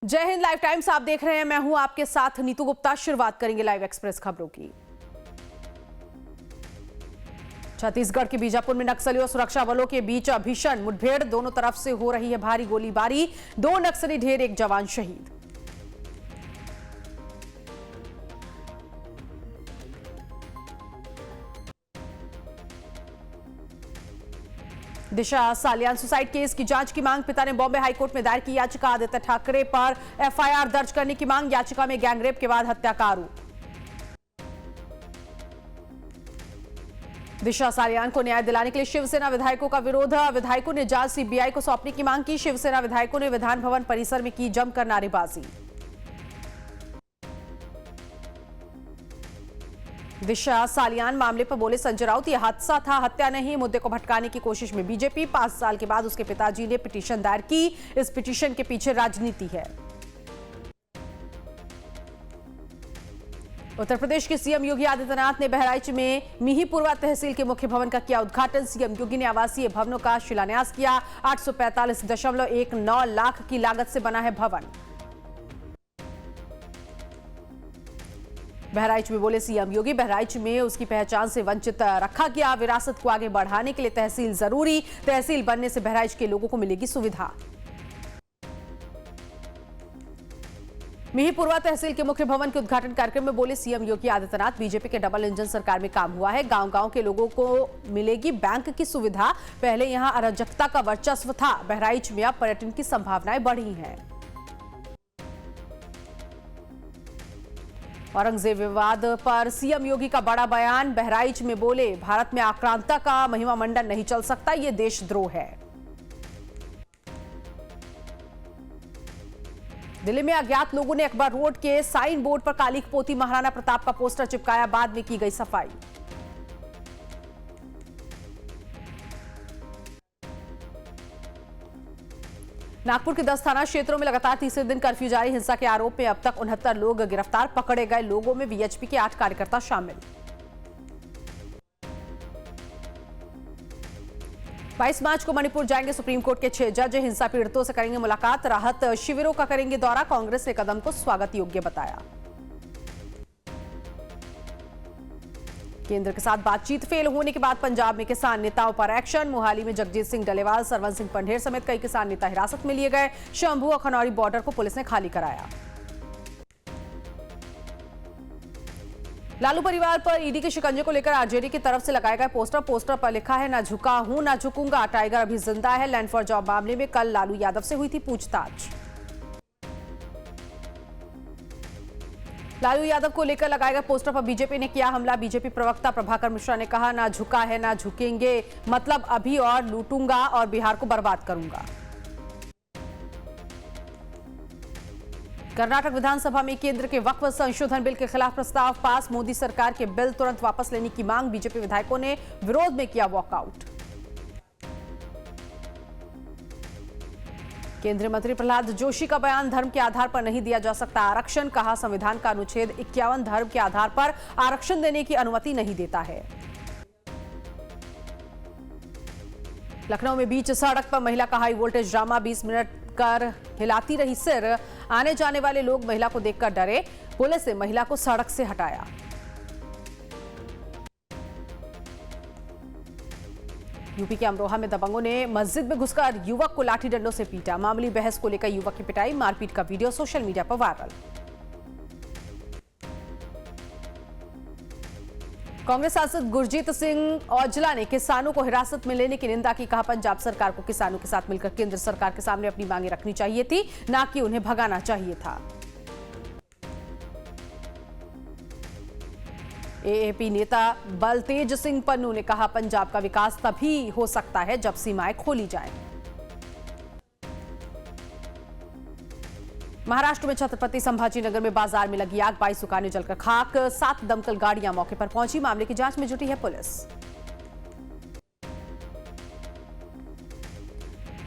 जय Hind live times आप देख रहे हैं। मैं हूं आपके साथ नीतू गुप्ता। शुरुआत करेंगे लाइव एक्सप्रेस खबरों की। छत्तीसगढ़ के बीजापुर में नक्सलियों और सुरक्षा बलों के बीच भीषण मुठभेड़। दोनों तरफ से हो रही है भारी गोलीबारी। 2 नक्सली ढेर, 1 जवान शहीद। दिशा सालियान सुसाइड केस की जांच की मांग। पिता ने बॉम्बे हाईकोर्ट में दायर की याचिका। आदित्य ठाकरे पर एफआईआर दर्ज करने की मांग। याचिका में गैंगरेप के बाद हत्या का आरोप। दिशा सालियान को न्याय दिलाने के लिए शिवसेना विधायकों का विरोध। विधायकों ने जांच सीबीआई को सौंपने की मांग की। शिवसेना विधायकों ने विधान भवन परिसर में की जमकर नारेबाजी। दिशा सालियान मामले पर बोले संजय राउत, यह हादसा था, हत्या नहीं। मुद्दे को भटकाने की कोशिश में बीजेपी। 5 साल के बाद उसके पिताजी ने पिटीशन दायर की। इस पिटीशन के पीछे राजनीति है। उत्तर प्रदेश के सीएम योगी आदित्यनाथ ने बहराइच में मिहीपुरवा तहसील के मुख्य भवन का किया उद्घाटन। सीएम योगी ने आवासीय भवनों का शिलान्यास किया। 845.19 लाख की लागत से बना है भवन। बहराइच में बोले सीएम योगी, बहराइच में उसकी पहचान से वंचित रखा गया। विरासत को आगे बढ़ाने के लिए तहसील जरूरी। तहसील बनने से बहराइच के लोगों को मिलेगी सुविधा। मिहीपुरवा तहसील के मुख्य भवन के उद्घाटन कार्यक्रम में बोले सीएम योगी आदित्यनाथ, बीजेपी के डबल इंजन सरकार में काम हुआ है। गांव-गांव के लोगों को मिलेगी बैंक की सुविधा। पहले यहां अराजकता का वर्चस्व था। बहराइच में अब पर्यटन की संभावनाएं बढ़ी हैं। औरंगजेब विवाद पर सीएम योगी का बड़ा बयान। बहराइच में बोले, भारत में आक्रांता का महिमा मंडन नहीं चल सकता, यह देशद्रोह है। दिल्ली में अज्ञात लोगों ने अकबर रोड के साइन बोर्ड पर काली पोती महाराणा प्रताप का पोस्टर चिपकाया। बाद में की गई सफाई। नागपुर के 10 थाना क्षेत्रों में लगातार तीसरे दिन कर्फ्यू जारी। हिंसा के आरोप में अब तक 69 लोग गिरफ्तार। पकड़े गए लोगों में वीएचपी के 8 कार्यकर्ता शामिल। 22 मार्च को मणिपुर जाएंगे सुप्रीम कोर्ट के 6 जज। हिंसा पीड़ितों से करेंगे मुलाकात। राहत शिविरों का करेंगे दौरा। कांग्रेस ने कदम को स्वागत योग्य बताया। केंद्र के साथ बातचीत फेल होने के बाद पंजाब में किसान नेताओं पर एक्शन। मोहाली में जगजीत सिंह डलेवाल, सरवन सिंह पंढेर समेत कई किसान नेता हिरासत में लिए गए। शंभू और खनौरी बॉर्डर को पुलिस ने खाली कराया। लालू परिवार पर ईडी के शिकंजे को लेकर आरजेडी की तरफ से लगाए गए पोस्टर पर लिखा है, ना झुका हूं ना झुकूंगा। टाइगर अभी जिंदा है। लैंड फॉर जॉब मामले में कल लालू यादव से हुई थी पूछताछ। लालू यादव को लेकर लगाए गए पोस्टर पर बीजेपी ने किया हमला। बीजेपी प्रवक्ता प्रभाकर मिश्रा ने कहा, ना झुका है ना झुकेंगे, मतलब अभी और लूटूंगा और बिहार को बर्बाद करूंगा। कर्नाटक विधानसभा में केंद्र के वक्फ संशोधन बिल के खिलाफ प्रस्ताव पास। मोदी सरकार के बिल तुरंत वापस लेने की मांग। बीजेपी विधायकों ने विरोध में किया वॉकआउट। केंद्रीय मंत्री प्रहलाद जोशी का बयान, धर्म के आधार पर नहीं दिया जा सकता आरक्षण। कहा, संविधान का अनुच्छेद 51 धर्म के आधार पर आरक्षण देने की अनुमति नहीं देता है। लखनऊ में बीच सड़क पर महिला का हाई वोल्टेज ड्रामा। 20 मिनट कर हिलाती रही सिर। आने जाने वाले लोग महिला को देखकर डरे। पुलिस ने महिला को सड़क से हटाया। यूपी के अमरोहा में दबंगों ने मस्जिद में घुसकर युवक को लाठी डंडों से पीटा। मामूली बहस को लेकर युवक की पिटाई। मारपीट का वीडियो सोशल मीडिया पर वायरल। कांग्रेस सांसद गुरजीत सिंह औजला ने किसानों को हिरासत में लेने की निंदा की। कहा, पंजाब सरकार को किसानों के साथ मिलकर केंद्र सरकार के सामने अपनी मांगें रखनी चाहिए थी, ना कि उन्हें भगाना चाहिए था। एएपी नेता बलतेज सिंह पन्नू ने कहा, पंजाब का विकास तभी हो सकता है जब सीमाएं खोली जाएं। महाराष्ट्र में छत्रपति संभाजीनगर में बाजार में लगी आग। 22 दुकानें जलकर खाक। 7 दमकल गाड़ियां मौके पर पहुंची। मामले की जांच में जुटी है पुलिस।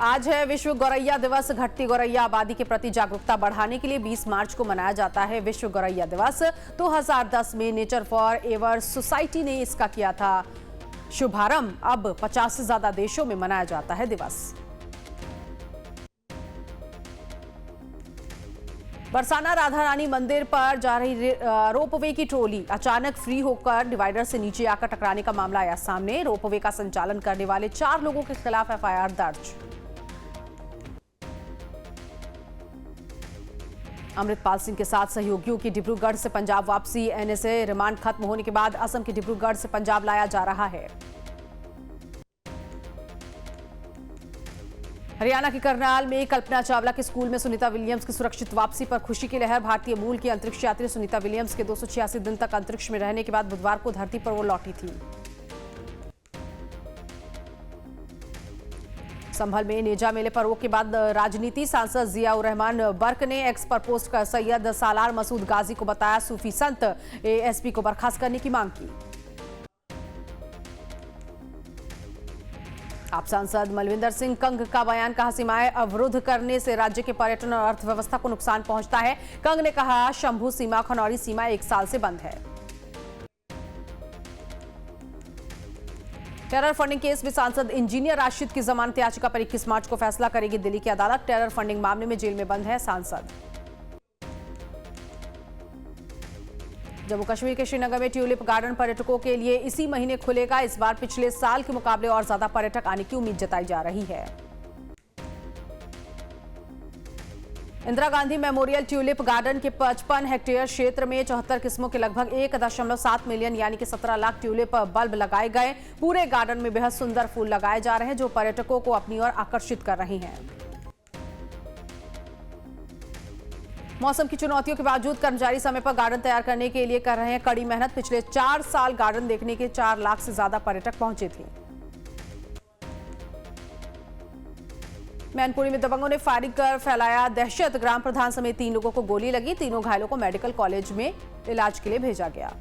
आज है विश्व गौरैया दिवस। घटती गौरैया आबादी के प्रति जागरूकता बढ़ाने के लिए 20 मार्च को मनाया जाता है विश्व गौरैया दिवस। 2010 में नेचर फॉर एवर सोसाइटी ने इसका किया था शुभारंभ। अब 50 से ज्यादा देशों में मनाया जाता है दिवस। बरसाना राधा रानी मंदिर पर जा रही रोपवे की ट्रोली अचानक फ्री होकर डिवाइडर से नीचे आकर टकराने का मामला आया सामने। रोपवे का संचालन करने वाले 4 लोगों के खिलाफ एफआईआर दर्ज। अमृतपाल सिंह के साथ सहयोगियों की डिब्रूगढ़ से पंजाब वापसी। एनएसए रिमांड खत्म होने के बाद असम के डिब्रूगढ़ से पंजाब लाया जा रहा है। हरियाणा के करनाल में कल्पना चावला के स्कूल में सुनीता विलियम्स की सुरक्षित वापसी पर खुशी की लहर। भारतीय मूल की अंतरिक्ष यात्री सुनीता विलियम्स के 286 दिन तक अंतरिक्ष में रहने के बाद बुधवार को धरती पर वो लौटी थी। संभल में नेजा मेले पर रोक के बाद राजनीति। सांसद जियाउर रहमान बर्क ने एक्स पर पोस्ट कर सैयद सालार मसूद गाजी को बताया सूफी संत। एएसपी को बर्खास्त करने की मांग की। आप सांसद मलविंदर सिंह कंग का बयान। कहा सीमाएं अवरुद्ध करने से राज्य के पर्यटन और अर्थव्यवस्था को नुकसान पहुंचता है। कंग ने कहा शंभू सीमा खनौरी सीमा 1 साल से बंद है। टेरर फंडिंग केस में सांसद इंजीनियर राशिद की जमानत याचिका पर 21 मार्च को फैसला करेगी दिल्ली की अदालत। टेरर फंडिंग मामले में जेल में बंद है सांसद। जम्मू कश्मीर के श्रीनगर में ट्यूलिप गार्डन पर्यटकों के लिए इसी महीने खुलेगा। इस बार पिछले साल के मुकाबले और ज्यादा पर्यटक आने की उम्मीद जताई जा रही है। Indira Gandhi memorial tulip garden के 55 हेक्टेयर क्षेत्र में 74 किस्मों के लगभग 1.7 मिलियन यानी कि 17 लाख ट्यूलिप बल्ब लगाए गए। पूरे गार्डन में बेहद सुंदर फूल लगाए जा रहे हैं जो पर्यटकों को अपनी ओर आकर्षित कर रहे हैं। मौसम की चुनौतियों के बावजूद कर्मचारी समय पर गार्डन तैयार करने के लिए कर रहे हैं कड़ी मेहनत। पिछले 4 साल गार्डन देखने के 4 लाख से ज्यादा पर्यटक पहुंचे थे। मैनपुरी में दबंगों ने फायरिंग कर फैलाया दहशत। ग्राम प्रधान समेत 3 लोगों को गोली लगी। तीनों घायलों को मेडिकल कॉलेज में इलाज के लिए भेजा गया।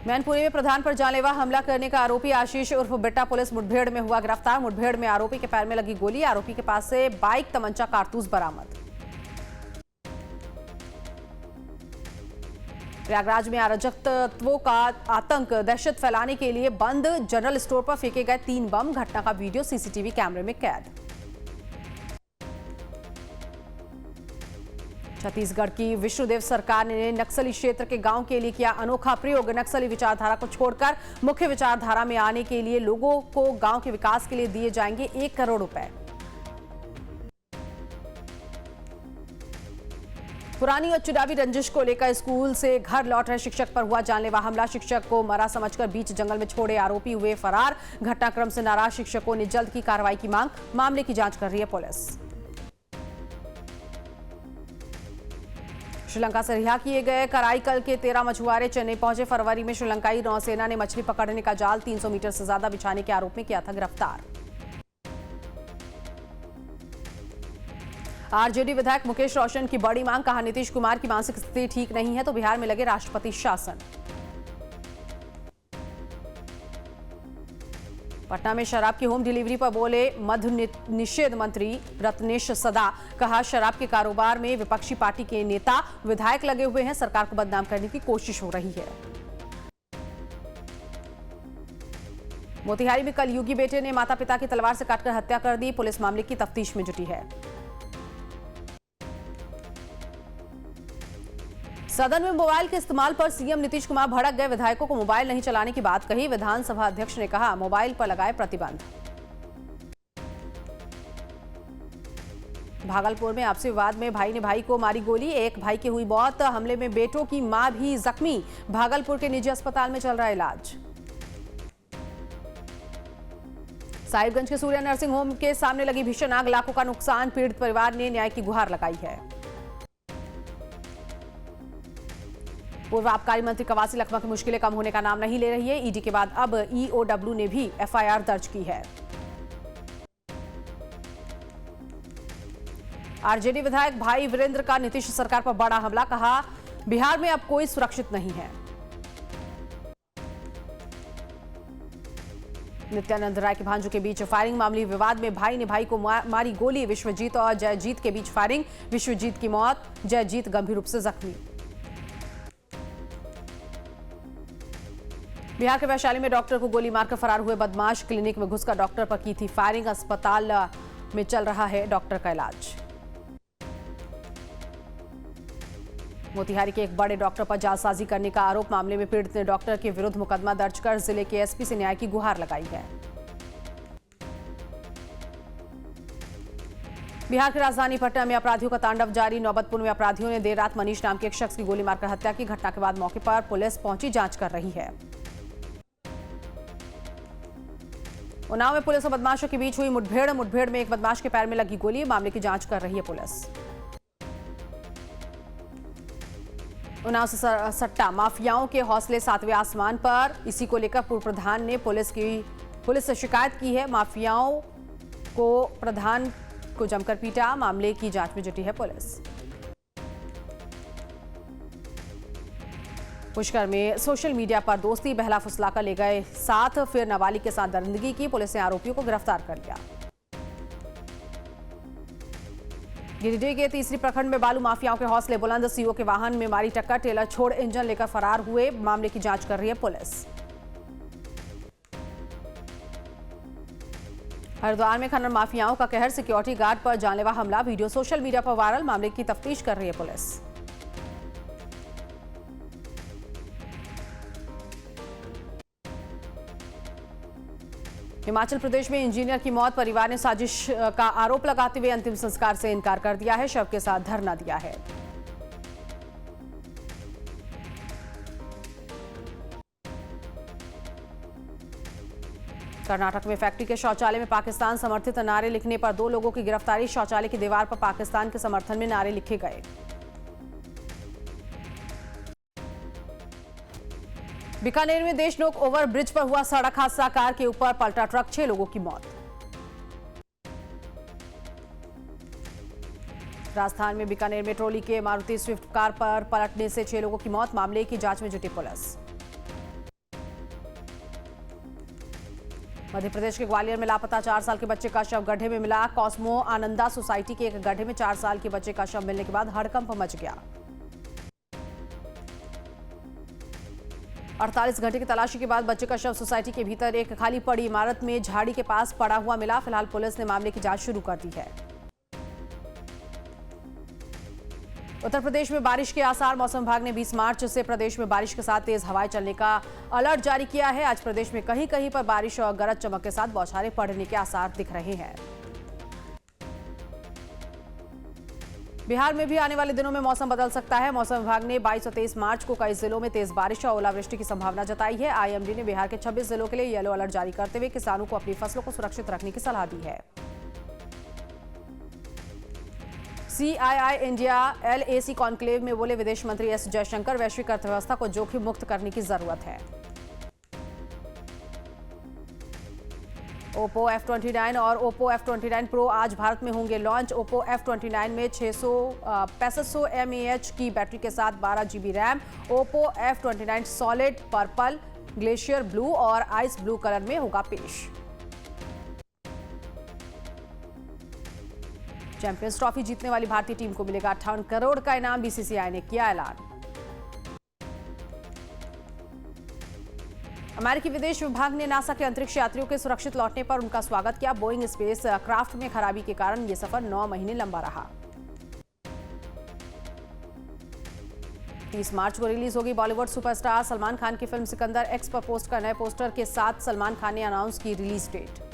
मैनपुरी में प्रधान पर जानलेवा हमला करने का आरोपी आशीष उर्फ बिट्टा पुलिस मुठभेड़ में हुआ गिरफ्तार। मुठभेड़ में आरोपी के पैर में लगी गोली। आरोपी के पास से बाइक, तमंचा, कारतूस बरामद। प्रयागराज में अराजक तत्वों का आतंक। दहशत फैलाने के लिए बंद जनरल स्टोर पर फेंके गए 3 बम। घटना का वीडियो सीसीटीवी कैमरे में कैद। छत्तीसगढ़ की विष्णुदेव सरकार ने नक्सली क्षेत्र के गांव के लिए किया अनोखा प्रयोग। नक्सली विचारधारा को छोड़कर मुख्य विचारधारा में आने के लिए लोगों को गांव के विकास के लिए दिए जाएंगे 1 करोड़ रुपए। पुरानी और चुनावी रंजिश को लेकर स्कूल से घर लौट रहे शिक्षक पर हुआ जानलेवा हमला। शिक्षक को मरा समझकर बीच जंगल में छोड़े आरोपी हुए फरार। घटनाक्रम से नाराज शिक्षकों ने जल्द की कार्रवाई की मांग। मामले की जांच कर रही है पुलिस। श्रीलंका से रिहा किए गए कराईकल के 13 मछुआरे चेन्नई पहुंचे। फरवरी में श्रीलंकाई नौसेना ने मछली पकड़ने का जाल 300 मीटर से ज्यादा बिछाने के आरोप में किया था गिरफ्तार। आरजेडी विधायक मुकेश रोशन की बड़ी मांग। कहा नीतीश कुमार की मानसिक स्थिति ठीक नहीं है तो बिहार में लगे राष्ट्रपति शासन। पटना में शराब की होम डिलीवरी पर बोले मद्य निषेध मंत्री रत्नेश सदा। कहा शराब के कारोबार में विपक्षी पार्टी के नेता विधायक लगे हुए हैं। सरकार को बदनाम करने की कोशिश हो रही है। मोतिहारी में कल युगी बेटे ने माता पिता की तलवार से काटकर हत्या कर दी। पुलिस मामले की तफ्तीश में जुटी है। सदन में मोबाइल के इस्तेमाल पर सीएम नीतीश कुमार भड़क गए। विधायकों को मोबाइल नहीं चलाने की बात कही। विधानसभा अध्यक्ष ने कहा मोबाइल पर लगाए प्रतिबंध। भागलपुर में आपसी विवाद में भाई ने भाई को मारी गोली। एक भाई की हुई मौत। हमले में बेटों की मां भी जख्मी। भागलपुर के निजी अस्पताल में चल रहा इलाज। साहिबगंज के सूर्या नर्सिंग होम के सामने लगी भीषण आग। लाखों का नुकसान। पीड़ित परिवार ने न्याय की गुहार लगाई है। पूर्व आबकारी मंत्री कवासी लखमा की मुश्किलें कम होने का नाम नहीं ले रही है। ईडी के बाद अब ईओडब्ल्यू ने भी एफआईआर दर्ज की है। आरजेडी विधायक भाई वीरेंद्र का नीतीश सरकार पर बड़ा हमला। कहा बिहार में अब कोई सुरक्षित नहीं है। नित्यानंद राय के भांजों के बीच फायरिंग। मामूली विवाद में भाई ने भाई को मारी गोली। विश्वजीत और जयजीत के बीच फायरिंग। विश्वजीत की मौत, जयजीत गंभीर रूप से जख्मी। बिहार के वैशाली में डॉक्टर को गोली मारकर फरार हुए बदमाश। क्लिनिक में घुसकर डॉक्टर पर की थी फायरिंग। अस्पताल में चल रहा है डॉक्टर का इलाज। मोतिहारी के एक बड़े डॉक्टर पर जालसाजी करने का आरोप मामले में पीड़ित ने डॉक्टर के विरुद्ध मुकदमा दर्ज कर जिले के एसपी से न्याय की गुहार लगाई है। बिहार की राजधानी पटना में अपराधियों का तांडव जारी। नौबतपुर में अपराधियों ने देर रात मनीष नाम के एक शख्स की गोली मारकर हत्या की। घटना के बाद मौके पर पुलिस पहुंची, जांच कर रही है। उन्नाव में पुलिस और बदमाशों के बीच हुई मुठभेड़ में एक बदमाश के पैर में लगी गोली। मामले की जांच कर रही है पुलिस। उन्नाव से सट्टा माफियाओं के हौसले 7वें आसमान पर। इसी को लेकर पूर्व प्रधान ने पुलिस से शिकायत की है। माफियाओं को प्रधान को जमकर पीटा। मामले की जांच में जुटी है पुलिस। पुष्कर में सोशल मीडिया पर दोस्ती बहला फुसलाकर ले गए साथ, फिर नाबालिग के साथ दरिंदगी की। पुलिस ने आरोपियों को गिरफ्तार कर लिया। गिरिडीह के तीसरी प्रखंड में बालू माफियाओं के हौसले बुलंद। सीओ के वाहन में मारी टक्कर, टेलर छोड़ इंजन लेकर फरार हुए। मामले की जांच कर रही है पुलिस। हरिद्वार में खनन माफियाओं का कहर, सिक्योरिटी गार्ड पर जानलेवा हमला। वीडियो सोशल मीडिया पर वायरल। मामले की तफ्तीश कर रही है पुलिस। हिमाचल प्रदेश में इंजीनियर की मौत, परिवार ने साजिश का आरोप लगाते हुए अंतिम संस्कार से इनकार कर दिया है। शव के साथ धरना दिया है। कर्नाटक में फैक्ट्री के शौचालय में पाकिस्तान समर्थित नारे लिखने पर 2 लोगों की गिरफ्तारी। शौचालय की दीवार पर पाकिस्तान के समर्थन में नारे लिखे गए। बीकानेर में देशनोक ओवरब्रिज पर हुआ सड़क हादसा, कार के ऊपर पलटा ट्रक, 6 लोगों की मौत। राजस्थान में बीकानेर में ट्रॉली के मारुति स्विफ्ट कार पर पलटने से 6 लोगों की मौत। मामले की जांच में जुटी पुलिस। मध्य प्रदेश के ग्वालियर में लापता 4 साल के बच्चे का शव गड्ढे में मिला। कॉस्मो आनंदा सोसाइटी के एक गड्ढे में 4 साल के बच्चे का शव मिलने के बाद हड़कंप मच गया। 48 घंटे की तलाशी के बाद बच्चे का शव सोसाइटी के भीतर एक खाली पड़ी इमारत में झाड़ी के पास पड़ा हुआ मिला। फिलहाल पुलिस ने मामले की जांच शुरू कर दी है। उत्तर प्रदेश में बारिश के आसार। मौसम विभाग ने 20 मार्च से प्रदेश में बारिश के साथ तेज हवाएं चलने का अलर्ट जारी किया है। आज प्रदेश में कहीं कहीं पर बारिश और गरज चमक के साथ बौछारें पड़ने के आसार दिख रहे हैं। बिहार में भी आने वाले दिनों में मौसम बदल सकता है। मौसम विभाग ने 22 और 23 मार्च को कई जिलों में तेज बारिश और ओलावृष्टि की संभावना जताई है। आईएमडी ने बिहार के 26 जिलों के लिए येलो अलर्ट जारी करते हुए किसानों को अपनी फसलों को सुरक्षित रखने की सलाह दी है। सीआईआई इंडिया एलएसी कॉन्क्लेव में बोले विदेश मंत्री एस जयशंकर, वैश्विक अर्थव्यवस्था को जोखिम मुक्त करने की जरूरत है। ओप्पो F29 और ओप्पो F29 Pro आज भारत में होंगे लॉन्च। ओप्पो F29 में 6500 mAh की बैटरी के साथ 12 GB RAM. Oppo F29 solid purple, glacier blue और आइस ब्लू कलर में होगा पेश। चैंपियंस ट्रॉफी जीतने वाली भारतीय टीम को मिलेगा 58 करोड़ का इनाम, बीसीसीआई ने किया ऐलान। अमेरिकी विदेश विभाग ने नासा के अंतरिक्ष यात्रियों के सुरक्षित लौटने पर उनका स्वागत किया। बोइंग स्पेस क्राफ्ट में खराबी के कारण यह सफर 9 महीने लंबा रहा। 30 मार्च को रिलीज होगी बॉलीवुड सुपरस्टार सलमान खान की फिल्म सिकंदर। एक्स पर पोस्ट का नए पोस्टर के साथ सलमान खान ने अनाउंस की रिलीज डेट।